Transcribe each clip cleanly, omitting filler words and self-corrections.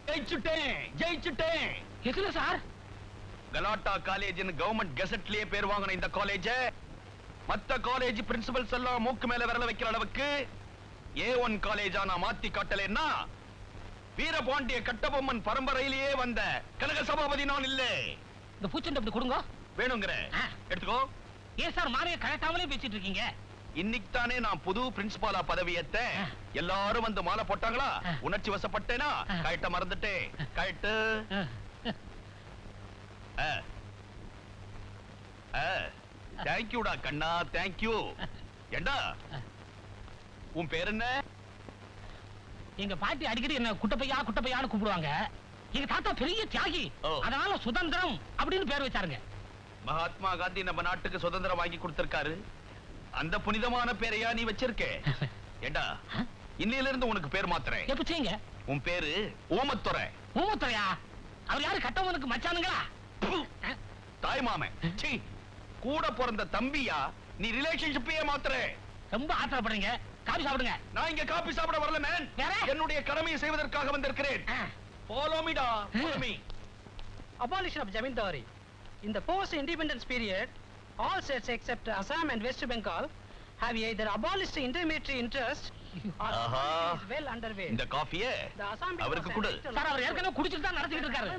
ஜெயிச்சுட்டேன். எதுல சார்? கலாட்டா காலேஜ்னு கவர்மெண்ட் கெசட்லயே பேர் வாங்கின இந்த காலேஜ் மத்த காலேஜ் பிரின்சிபல்ஸ் எல்லாம் மூக்கு மேல விரல வைக்கிற அளவுக்கு A1 காலேஜா நான் மாத்தி காட்டலன்னா வீரபாண்டிய கட்டபொம்மன் பரம்பரையிலேயே வந்த கனக சபாபதி நான் இல்ல. இந்த பூச்செண்டு அப்படி கொடுங்க. வேணுங்கிற எடுத்துக்கோ. ஏன் சார் மாலையை கழட்டாமலே பேசிட்டு இருக்கீங்க? இன்னைக்கு தானே நான் புது பிரின்சிபாலா பதவியேத்த. எல்லாரும் வந்து மாலை போட்டாங்களா? உணர்ச்சி வசப்பட்டேனா கழட்ட மறந்துட்டேன். கழட்டு. தேங்க்யூடா கண்ணா, தேங்க்யூ. ஏண்டா உன் பேர் என்ன? எங்க பாட்டி அடிக்கடி என்ன குட்டப்பையா குட்டப்பையான்னு கூப்பிடுவாங்க. எங்க தாத்தா பெரிய தியாகி, அதனால சுதந்திரம் அப்படின்னு பேர் வச்சாருங்க. மகாத்மா காந்தி நம்ம நாட்டுக்கு சுதந்திரம் வாங்கி கொடுத்திருக்காரு. அந்த புனிதமான பேரையா நீ வச்சிருக்க? ஏண்டா இன்னையில இருந்து உனக்கு பேர் மாத்துறேன். எப்படிங்க? உன் பேரு ஊமத்துறை. ஊமத்துறையா? அவர் யாரு? கட்டவனுக்கு மச்சானுங்களா? தாய் மாமன். கூட பிறந்த தம்பியா? நீ ரிலேஷன்ஷிப்பையே மாத்துற. ரொம்ப ஆத்திரப்படுறீங்க. காபி சாப்பிடுங்க. நான் இங்க காபி சாப்பிட வரல மேன். என்னுடைய கடமையை செய்வதற்காக வந்திருக்கிறேன். Follow me da. Follow me. Abolition of Jamindari. In the post-independence period, all states except Assam and West Bengal have either abolished intermediary interest or is well underway. இந்த காபியே அவருக்கு கொடு. சார் அவர் ஏற்கனவே குடிச்சிட்டு தான் நடத்திட்டு இருக்காரு.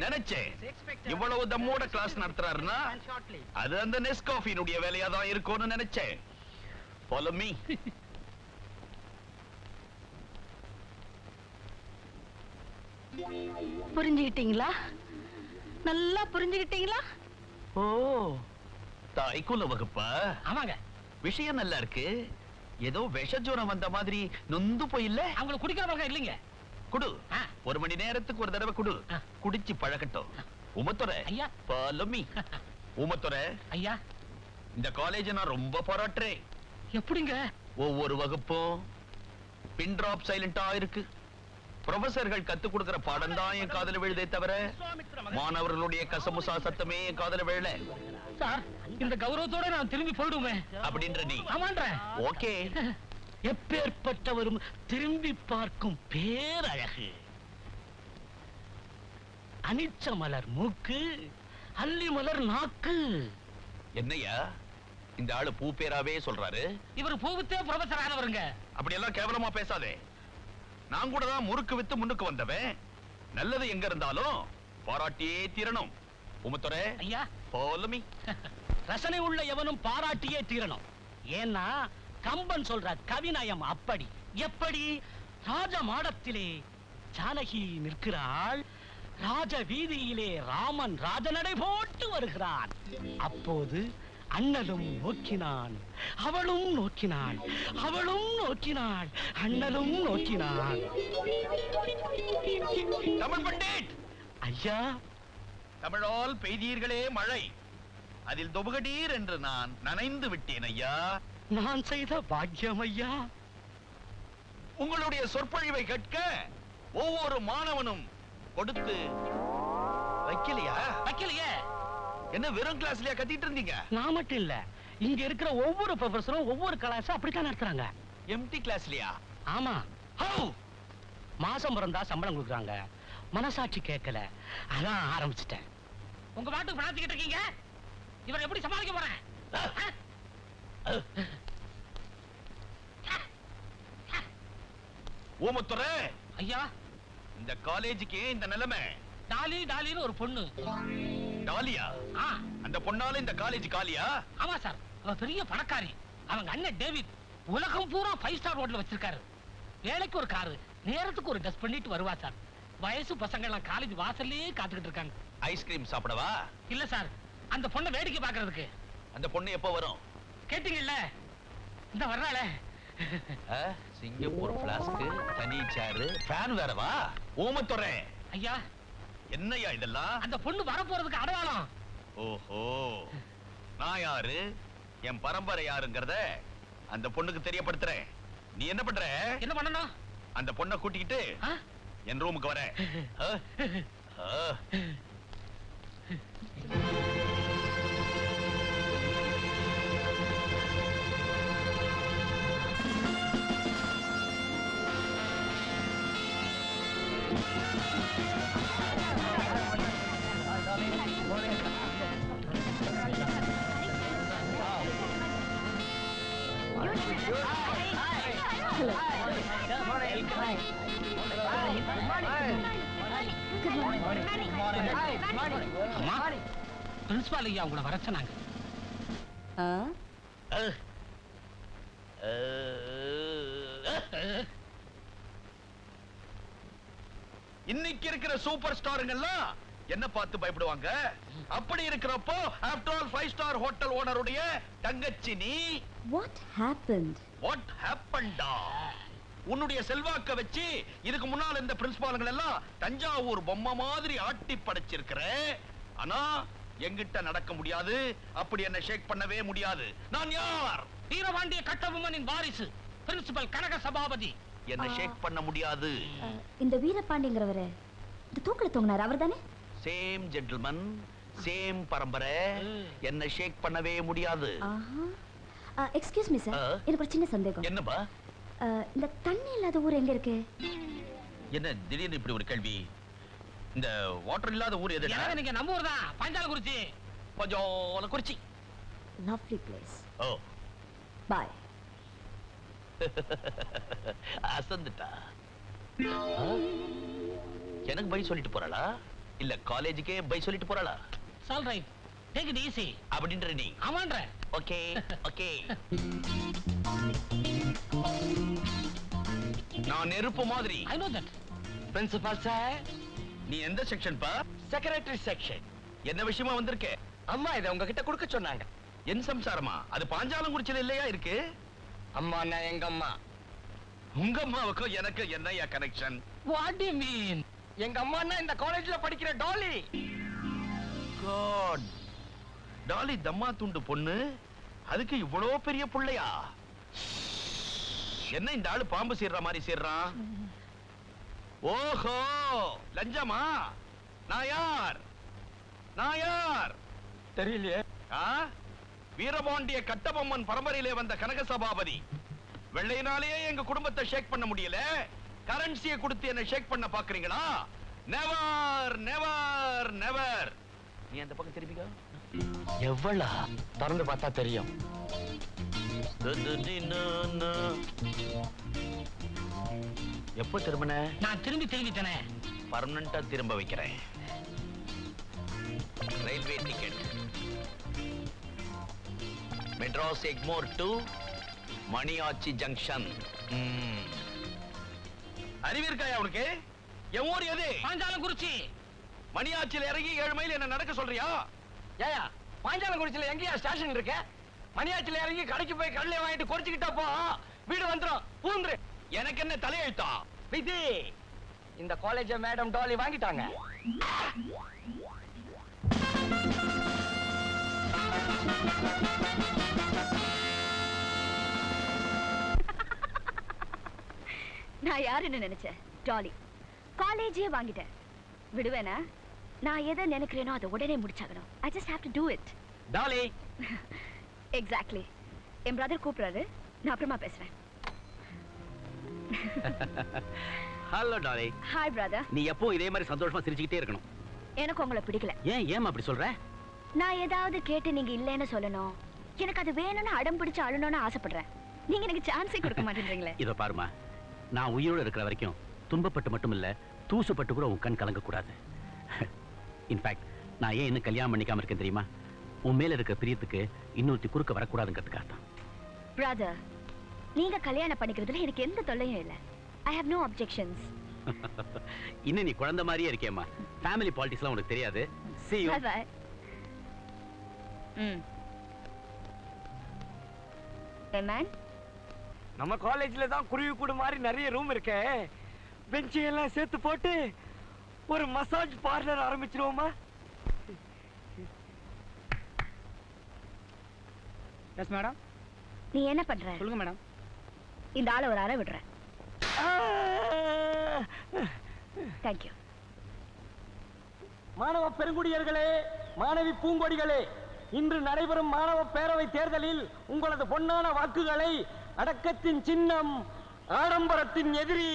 நினைச்சேன் இவ்வளவு தம்மோட கிளாஸ் நடத்துறாருன்னா அது அந்த நெஸ்காஃபினுடைய வேலையா தான் இருக்கும்னு நினைச்சேன். Follow me. புரிஞ்சுக்கிட்டீங்களா? நல்லா புரிஞ்சுக்கிட்டீங்களா? ஓ தாய்க்குல வகுப்பா? ஆமாங்க. விஷயம் நல்லா இருக்கு. ஏதோ விஷஜுரம் வந்த மாதிரி நொந்து போயில்ல. அவங்க குடிக்காம இல்லைங்க. குடு. ஒரு மணி நேரத்துக்கு ஒரு தடவை குடு. குடிச்சு பழக்கட்டும். உமத்துறை ஐயா. Follow me. உமத்துறை ஐயா, இந்த காலேஜ் நான் ரொம்ப பாராட்டுறேன். எப்படிங்க? ஒவ்வொரு வகுப்பும் பின் டிராப் சைலண்டா இருக்கு. ப்ரொஃபசர்கள் கத்து கொடுக்கிற பாடம் தான் என் காதல விழுதே தவிர மாணவர்களுடைய கசமுசா சத்தமே என் காதல விழல. சார் இந்த கௌரவத்தோட நான் திரும்பி போயிடுவேன் அப்படின்ற நீ? ஆமான்றேன். ஓகே. எப்பேற்பட்டவரும் திரும்பி பார்க்கும் பேரழகு. அனிச்ச மலர் மூக்கு, அல்லி மலர் நாக்கு. என்னையா இந்த ஆளு பூ பேராவே சொல்றாரு? இவர் பூவித்தே ப்ரொஃபசர் ஆனவருங்க. அப்படி எல்லாம் கேவலமா பேசாதே. நான் கூட தான் முறுக்கு வித்து முன்னுக்கு வந்தவன். நல்லது எங்க இருந்தாலும் பாராட்டியே தீரணும். உமத்துறை ஐயா. Follow me. ரசனை உள்ள எவனும் பாராட்டியே தீரணும். ஏன்னா கம்பன் சொல்ற கவிநயம் அப்படி. எப்படி? ராஜ மாடத்திலே ஜானகி நிற்கிறாள், ராஜ வீதியிலே ராமன் ராஜநடை போட்டு வருகிறான். அப்போது அண்ணலும் நோக்கினான், அவளும் நோக்கினாள், அவளும் நோக்கினாள், அண்ணலும் நோக்கினான். தமிழ் பண்டிட் ஐயா. தமிழால் பெய்தீர்களே மழை, அதில் தொபுகடீர் என்று நான் நனைந்து விட்டேன் ஐயா. நான் செய்த பாக்கியம் ஐயா. உங்களுடைய சொற்பொழிவை கேட்க ஒவ்வொரு மாணவனும் கொடுத்து வைக்கலையா? வைக்கலையே. என்ன வெறும் கிளாஸ்லயா கத்திட்டு இருந்தீங்க? நான் மட்டும் இல்ல, இங்க இருக்கிற ஒவ்வொரு ப்ரொஃபஸரும் ஒவ்வொரு கிளாஸ் அப்படித்தான் நடத்துறாங்க. எம்டி கிளாஸ்லயா? ஆமா. ஹவ்? மாசம் பிறந்தா சம்பளம் கொடுக்குறாங்க, மனசாட்சி கேட்கல, அதான் ஆரம்பிச்சிட்டேன். உங்க பாட்டுக்கு பிரார்த்திக்கிட்டு இருக்கீங்க, இவர் எப்படி சமாளிக்க போறேன்? ஊமத்துறை ஐயா. இந்த காலேஜுக்கு இந்த நிலைமை. டாலி டாலின்னு ஒரு பொண்ணு. டாலியா? அந்த பொண்ணால இந்த காலேஜ் காலியா? ஆமா சார், அவ பெரிய பணக்காரி. அவங்க அண்ணன் டேவிட் உலகம் பூரா 5 ஸ்டார் ஹோட்டல் வச்சிருக்காரு. வேலைக்கு ஒரு காரு, நேரத்துக்கு ஒரு டஸ்ட் பண்ணிட்டு வருவா சார். வயசு பசங்க எல்லாம் காலேஜ் வாசல்லே காத்துக்கிட்டு இருக்காங்க. ஐஸ்கிரீம் சாப்பிடவா? இல்ல சார், அந்த பொண்ணை வேடிக்கை பாக்குறதுக்கு. அந்த பொண்ணு எப்போ வரும்? கேட்டீங்கல்ல, இந்த வர்றாள. சிங்கப்பூர் பிளாஸ்க், தனி சேர், ஃபேன் வேறவா? ஊமத்துறை ஐயா. என்னையா இதெல்லாம்? அந்த பொண்ணு வர போறதுக்கு அடையாளம். ஓஹோ, நான் யாரு, என் பரம்பரை யாருங்கறத அந்த பொண்ணுக்கு தெரியப்படுத்துறேன். நீ என்ன பண்ற? என்ன பண்ணணும்? அந்த பொண்ணை கூட்டிக்கிட்டு என் ரூமுக்கு வர. அம்மா பிரின்சிபால் ஐயா உங்களை வர சொன்னாங்க. இன்னைக்கு இருக்கிற சூப்பர் ஸ்டாருங்கெல்லாம் என்ன பார்த்து பயப்படுவாங்க? அப்படி இருக்கிறப்போ ஆஃப்டர் ஆல் 5 ஸ்டார் ஹோட்டல் ஓனருடைய தங்கச்சி நீ. What happened? What happened? உன்னுடைய செல்வாக்க வச்சு இதுக்கு முன்னால இந்த பிரின்சிபால்கள் எல்லாம் தஞ்சாவூர் பொம்மை மாதிரி ஆட்டி படைச்சிருக்கிற. ஆனா எங்கிட்ட நடக்க முடியாது. அப்படி என்ன ஷேக் பண்ணவே முடியாது. நான் யார்? வீரபாண்டிய கட்டபொம்மனின் வாரிசு பிரின்சிபல் கனக சபாபதி. என்ன ஷேக் பண்ண முடியாது. இந்த வீரபாண்டிங்கிறவரு இந்த தூக்குல தொங்கினார் அவர்தானே? சேம் ஜென்டில்மன், சேம் பரம்பரை. என்ன ஷேக் பண்ணவே முடியாது. எக்ஸ்கியூஸ் மீ சார், எனக்கு ஒரு சின்ன சந்தேகம். என்னப்பா? இந்த தண்ணி இல்லாத ஊர் எங்க இருக்கு? என்ன திடீர்னு இப்படி ஒரு கேள்வி? இந்த வாட்டர் இல்லாத ஊர் எதுடா? நீங்க நம்ம ஊர் தான், பாஞ்சாலங்குறிச்சி. பாஞ்சாலங்குறிச்சி. Lovely place. ஓ. Bye. அசந்துட்டா. எனக்கு பை சொல்லிட்டு போறாளா? இல்ல காலேஜுக்கே பை சொல்லிட்டு போறாளா? All right, take it easy அப்படின்ற நீ. ஆமான்ற. Okay okay. நான் நெருப்பு மாதிரி. I know that. Principal sir, நீ எந்த செக்ஷன் பா? Secretary section. என்ன விஷயமா வந்திருக்க? அம்மா இத உங்ககிட்ட கொடுக்க சொன்னாங்க. என் சம்சாரமா? அது பாஞ்சாலங்குறிச்சில இல்லையா இருக்கு? அம்மா நான் எங்க அம்மா. உங்க அம்மாவுக்கும் எனக்கு என்னையா connection? What to you mean? எங்க அம்மான்னா இந்த காலேஜ்ல படிக்கிற டாலி. காட், டாலி தம்மா துண்டு பொண்ணு, அதுக்கு இவ்வளோ பெரிய புள்ளையா? என்ன இந்த ஆளு பாம்பு சீர்ற மாதிரி சீர்றான்? ஓஹோ, லஞ்சமா? நான் யார்? நான் யார் தெரியலையே. வீரபாண்டிய கட்டபொம்மன் பரம்பரையிலே வந்த கனக சபாபதி. வெள்ளையினாலேயே எங்க குடும்பத்தை ஷேக் பண்ண முடியல. கரன்சியை கொடுத்து என்ன ஷேக் பண்ண பாக்குறீங்களா? Never never never. நீ அந்த பக்கம் திரும்பிக்கோ. எவ்வளா திறந்து பார்த்தா தெரியும். எப்போ திரும்பின? நான் திரும்பிட்டேனே. பர்மனண்டா திரும்ப வைக்கிறேன். Railway ticket, Madras Egmore to Maniyachi junction. அறிவிருக்காயா உனக்கு? என் ஊர் எது? பாஞ்சாலங்குறிச்சி. மணியாச்சில இறங்கி 7 மைல் என்ன நடக்க சொல்றியா? ஏயா, பாஞ்சாலங்குறிச்சில எங்கயா ஸ்டேஷன் இருக்கு? மணியாச்சில இறங்கி கடைக்கு போய் கடலை வாங்கிட்டு குறைச்சிக்கிட்டா போ, வீடு வந்துரும். பூந்துரு. எனக்கு என்ன தலையெழுத்தா? விதி. இந்த காலேஜ மேடம் டாலி வாங்கிட்டாங்க. நான் யாருன்னு நினைச்சேன்? டாலி. காலேஜே வாங்கிட்டேன். விடுவேனா? நான் எதை நினைக்கிறேனோ அதை உடனே முடிச்சாகணும். I just have to do it. Dolly. Exactly. என் பிரதர் கூப்பிடுறாரு, நான் அப்புறமா பேசுறேன். Hello Dolly. Hi brother. நீ எப்போ இதே மாதிரி சந்தோஷமா சிரிச்சுக்கிட்டே இருக்கணும். எனக்கு உங்களை பிடிக்கல. ஏன் அப்படி சொல்ற? நான் ஏதாவது கேட்டு நீங்க இல்லைன்னு சொல்லணும். எனக்கு அது வேணும்னு அடம் பிடிச்சு அழணும்னு ஆசைப்படுறேன். நீங்க எனக்கு சான்ஸே கொடுக்க மாட்டேன்றீங்களே. இத பாருமா, நான் உயிரோட இருக்கிற வரைக்கும் துன்பப்பட்டு மட்டும் இல்ல, தூசுப்பட்டு கூட உன் கண் கலங்க கூடாது. இன்ஃபேக்ட் நான் ஏன் இன்னும் கல்யாணம் பண்ணிக்காம இருக்கேன் தெரியுமா? உன் மேல இருக்கிற பிரியத்துக்கு இன்னொருத்தி குறுக்க வரக்கூடாதுங்கிறதுக்காக தான். பிரதர், நீங்க கல்யாணம் பண்ணிக்கிறதுல எனக்கு எந்த தொல்லையும் இல்லை. I have no objections. இன்னும் நீ குழந்தை மாதிரியே இருக்கேம்மா. ஃபேமிலி பாலிடிக்ஸ்லாம் உனக்கு தெரியாது. See you. Bye bye. Hey man. நம்ம காலேஜ்ல தான் குருவி கூடு மாதிரி நிறைய ரூம் இருக்கே. பெஞ்ச் எல்லாம் சேர்த்து போட்டு ஒரு மசாஜ் பார்லர் ஆரம்பிச்சிருவோமா? Yes madam. நீ என்ன பண்ற? சொல்லுங்க மேடம். இந்த ஆளை ஒரு அறை விடுறேன். Thank you. மாணவ பெருங்குடியர்களே, மாணவி பூங்கொடிகளே, இன்று நடைபெறும் மாணவ பேரவை தேர்தலில் உங்களது பொன்னான வாக்குகளை அடக்கத்தின் சின்னம், ஆடம்பரத்தின் எதிரி,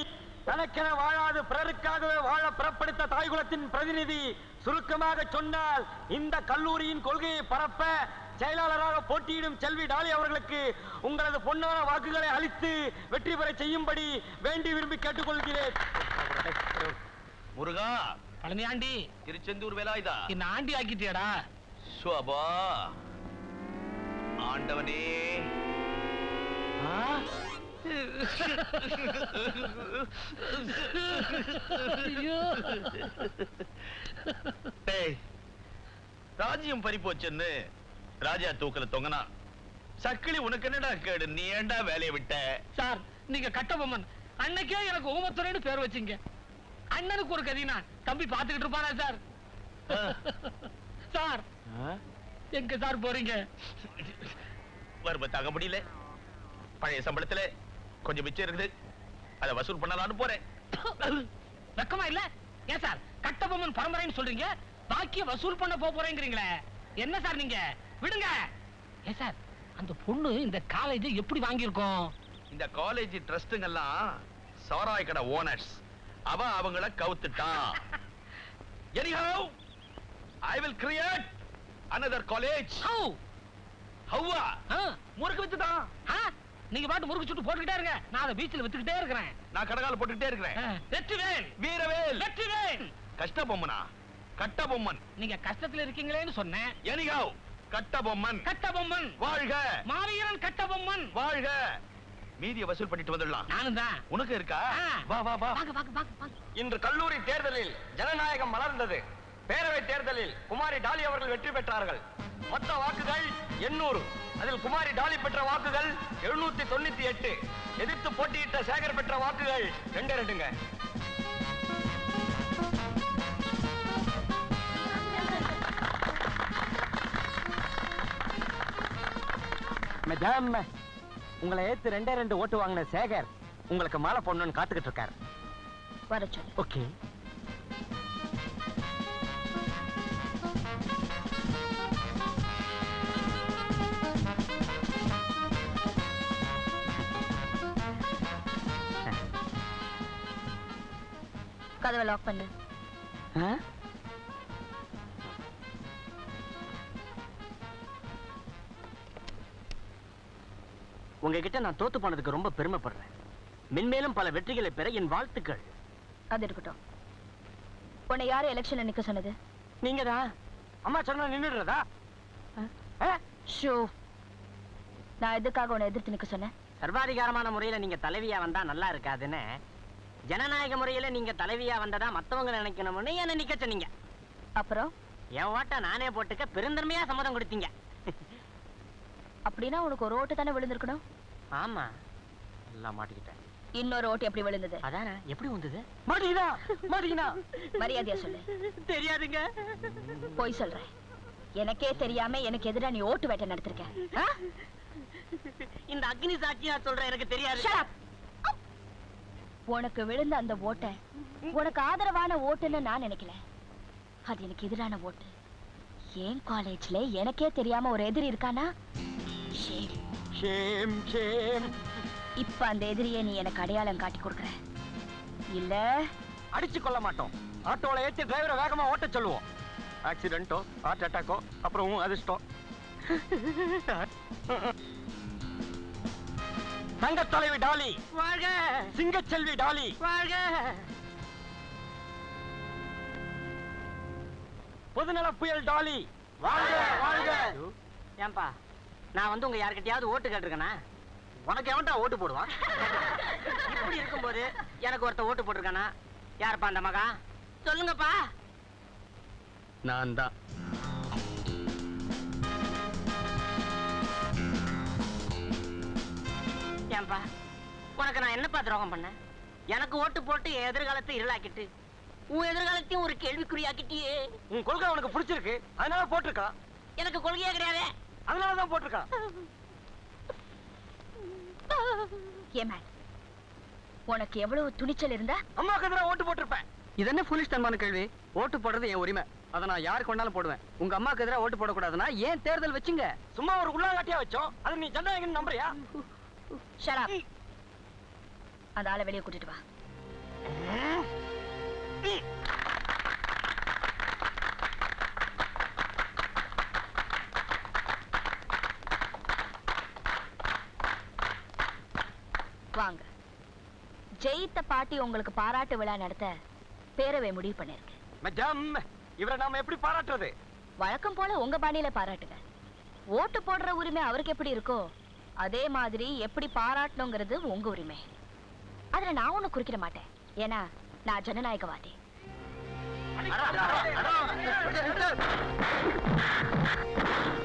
தனக்கென வாழாது பிறருக்காகவே வாழ பிறப்படுத்த தாய்குலத்தின் பிரதிநிதி, சுருக்கமாக சொன்னால் இந்த கல்லூரியின் கொள்கையை பரப்ப செயலாளராக போட்டியிடும் செல்வி டாலி அவர்களுக்கு உங்களது பொன்னான வாக்குகளை அளித்து வெற்றி பெற செய்யும்படி வேண்டி விரும்பி கேட்டுக்கொள்கிறேன். முருகா, பழனியாண்டி திருச்செந்தூர் வேலாயுதா என்ன ஆண்டி ஆக்கிட்டியாடா. சுபா ஆண்டவனே. ராஜ்யம் பறி போச்சுன்னு ராஜா தூக்கல தொங்கனா சக்கிலி உனக்கு என்னடா கேடு? நீ ஏண்டா வேலையை விட்ட? சார் நீங்க கட்டபொம்மன் அன்னைக்கே எனக்கு ஊமத்துறைன்னு பேர் வச்சீங்க. அண்ணனுக்கு ஒரு கதினா தம்பி பாத்துக்கிட்டு இருப்பாரா சார்? சார் எங்க சார் போறீங்க? வருவ தாங்க முடியல. பழைய சம்பளத்துல கொஞ்சம் மிச்சம் இருக்குது, அதை வசூல் பண்ணலாம்னு போறேன். வெக்கமா இல்ல? ஏன் சார் கட்டபொம்மன் பரம்பரைன்னு சொல்றீங்க, பாக்கிய வசூல் பண்ண போறேங்கிறீங்களே, என்ன சார் நீங்க? விடுங்க. ஏன் சார் அந்த பொண்ணு இந்த காலேஜ் எப்படி வாங்கியிருக்கோம்? இந்த காலேஜ் ட்ரஸ்டுங்கெல்லாம் சாராய கடை ஓனர்ஸ். அவங்கள கவுத்துட்டான். Anyhow, I will create another college. Hawwa முறுக்கு வித்துட்டான். நீங்க பாட்டு முறுக்கு சுட்டு போட்டுக்கிட்டே இருங்க, நான் அதை பீச்சில் வித்துக்கிட்டே இருக்கிறேன். நான் கடகால போட்டுக்கிட்டே இருக்கிறேன். வெற்றிவேல் வீரவேல் வெற்றிவேல். கஷ்டபொம்மனா? கட்டபொம்மன். நீங்க கஷ்டத்துல இருக்கீங்களேன்னு சொன்னேன். Anyhow, கட்டபொம்மன். கட்டபொம்மன் வாழ்க. மாவீரன் கட்டபொம்மன் வாழ்க. மீதிய வசூல் பண்ணிட்டு வந்துடலாம். நானும் தான். உனக்கு இருக்கா? வா வா வா. வாங்க வாங்க வாங்க வாங்க. இன்று கல்லூரி தேர்தலில் ஜனநாயகம் மலர்ந்தது. பேரவை தேர்தலில் குமாரி டாலி அவர்கள் வெற்றி பெற்றார்கள். மொத்த வாக்குகள் 800. அதில் குமாரி டாலி பெற்ற வாக்குகள் 798. எதிர்த்து போட்டியிட்ட சேகர் பெற்ற வாக்குகள் 2-2ங்க. மேடம், உங்களை ஏத்து 2 ஓட்டு வாங்கின சேகர் உங்களுக்கு மாலை போடணும்னு காத்துக்கிட்டு இருக்காரு. வர சொல்லு. ஓகே. கதவை லாக் பண்ணு. உங்ககிட்ட நான் தோத்து போனதுக்கு ரொம்ப பெருமைப்படுறேன். மென்மேலும் பல வெற்றிகளை பெற என் வாழ்த்துக்கள். அது இருக்கட்டும். உன்னை யாரு எலெக்ஷன்ல நிக்க சொன்னது? நீங்கதான். அம்மா சொன்னா நின்னுடுறதா? ஷோ, நான் எதுக்காக உன்னை எதிர்த்து நிக்க சொன்னேன்? சர்வாதிகாரமான முறையில நீங்க தலைவியா வந்தா நல்லா இருக்காதுன்னு, ஜனநாயக முறையில நீங்க தலைவியா வந்ததா மத்தவங்க நினைக்கணும்னு என்ன நிக்க சொன்னீங்க. அப்புறம் என் ஓட்ட நானே போட்டுக்க பெருந்தன்மையா சம்மதம் கொடுத்தீங்க. அப்படின்னா உனக்கு ஒரு ஓட்டு தானே விழுந்திருக்கணும். ஆமா, எல்லாம் மாட்டிக்கிட்டேன். இன்னொரு ஓட்டு எப்படி விழுந்தது? அதானே, எப்படி வந்தது? மாட்டிக்கினா மரியாதையா சொல்லு. தெரியாதுங்க. போய் சொல்றேன். எனக்கே தெரியாம எனக்கு எதிரா நீ ஓட்டு வேட்டை நடத்திருக்க. இந்த அக்னி சாட்சியா சொல்றேன், எனக்கு தெரியாது. உனக்கு விழுந்த அந்த ஓட்டை உனக்கு ஆதரவான ஓட்டுன்னு நான் நினைக்கல. அது எனக்கு எதிரான ஓட்டு. ஏன் காலேஜ்ல எனக்கே தெரியாம ஒரு எதிரி இருக்கானா? இப்ப அந்த எதிரியை நீ எனக்கு அடையாளம் காட்டி கொடுக்கற இல்ல? அடிச்சு கொள்ள மாட்டோம். ஆட்டோல ஏத்தி டிரைவரை வேகமா ஓட்ட சொல்லுவோம். ஆக்சிடென்ட்டோ ஹார்ட் அட்டாக்கோ அப்புறம் அதிர்ஷ்டம். தங்க தலைவி டாலி வாழ்க. சிங்கச்செல்வி டாலி வாழ்க. பொதுநல புயல் டாலி வாழ்க வாழ்க. ஏன்பா, நான் வந்து உங்க யார்கிட்டயாவது ஓட்டு கேட்டிருக்கேனா? உனக்கு எவன்டா ஓட்டு போடுவான்? இப்படி இருக்கும்போது எனக்கு ஒருத்த ஓட்டு போட்டிருக்கானா? யாருப்பா அந்த மகா? சொல்லுங்கப்பா. நான் தான். ஏன்பா, உனக்கு நான் என்னப்பா துரோகம் பண்ண? எனக்கு ஓட்டு போட்டு என் எதிர்காலத்தை இருளாக்கிட்டு உன் எதிர்காலத்தையும் ஒரு கேள்விக்குறியாக்கிட்டியே. உன் கொள்கை உனக்கு பிடிச்சிருக்கு, அதனால போட்டிருக்கா. எனக்கு கொள்கையே கிடையாது, அதனாலதான் போட்டிருக்கா. ஏமா, உனக்கு எவ்வளவு துணிச்சல் இருந்தா அம்மாவுக்கு எதிராக ஓட்டு போட்டிருப்பேன். இது என்ன ஃபுலிஷ் தன்மான கேள்வி? ஓட்டு போடுறது என் உரிமை, அதை நான் யாருக்கு வேணாலும் போடுவேன். உங்க அம்மாவுக்கு எதிராக ஓட்டு போடக்கூடாதுன்னா ஏன் தேர்தல் வச்சுங்க? சும்மா ஒரு உள்ளாங்காட்டியா வச்சோம், அது நீ ஜனநாயகம் நம்புறியா? Shut up. அந்த ஆளை வெளியே கூட்டிட்டு வா. வாங்க. ஜெயித்த பாட்டி உங்களுக்கு பாராட்டு விழா நடத்த பேரவை முடிவு பண்ணிருக்கு. மேடம், இவரை நாம எப்படி பாராட்டுறது? வழக்கம் போல உங்க பாணியில பாராட்டுங்க. ஓட்டு போடுற உரிமை அவருக்கு எப்படி இருக்கோ அதே மாதிரி எப்படி பாராட்டணுங்கிறது உங்க உரிமை. அதுல நான் ஒண்ணு குறிக்கிட மாட்டேன். ஏன்னா நான் ஜனநாயகவாதி.